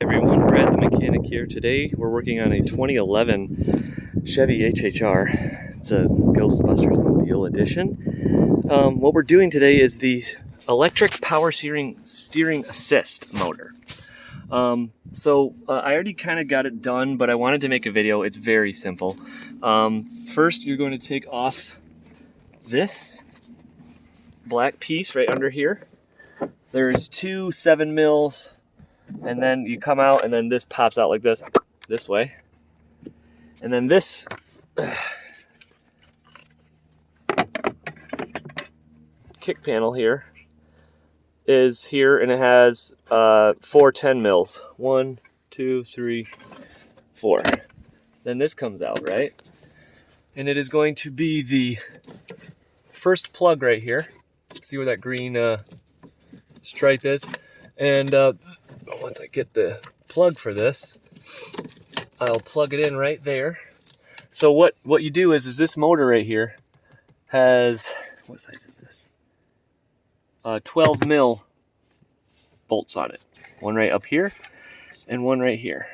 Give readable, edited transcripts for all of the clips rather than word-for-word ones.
Everyone, Brad the mechanic here. Today we're working on a 2011 Chevy HHR. It's a Ghostbusters Mobile edition. What we're doing today is the electric power steering assist motor. I already kind of got it done, but I wanted to make a video. It's very simple. First, you're going to take off this black piece right under here. There's two 7 mils. And then you come out, and then this pops out like this way. And then this kick panel here is here, and it has 4 10 mils. 1, 2, 3, 4. Then this comes out, right? And it is going to be the first plug right here. See where that green stripe is? And once I get the plug for this, I'll plug it in right there. So what you do is this motor right here has, what size is this? 12 mil bolts on it. One right up here and one right here.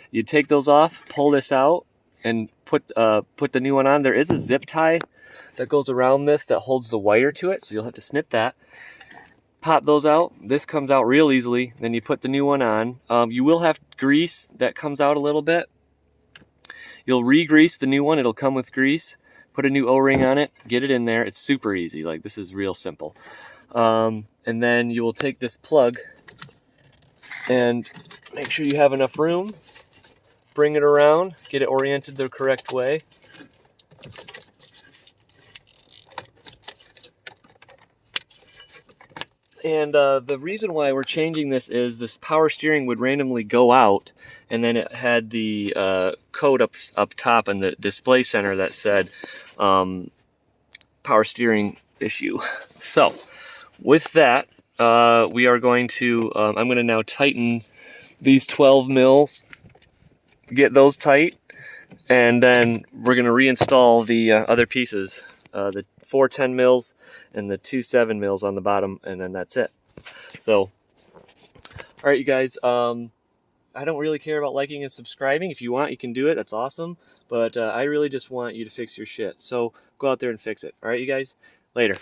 You take those off, pull this out, and put the new one on. There is a zip tie that goes around this that holds the wire to it, so you'll have to snip that. Pop those out. This comes out real easily. Then you put the new one on. You will have grease that comes out a little bit. You'll re-grease the new one. It'll come with grease. Put a new O-ring on it. Get it in there. It's super easy. Like, this is real simple. And then you will take this plug and make sure you have enough room. Bring it around. Get it oriented the correct way. And the reason why we're changing this is this power steering would randomly go out, and then it had the code up top in the display center that said power steering issue. So with that, we are going to, I'm going to now tighten these 12 mils, get those tight, and then we're going to reinstall the other pieces, the 4 10 mils and the 2 7 mils on the bottom, and then that's it. So, all right, you guys, I don't really care about liking and subscribing. If you want, you can do it. That's awesome. But I really just want you to fix your shit. So go out there and fix it. All right, you guys, later.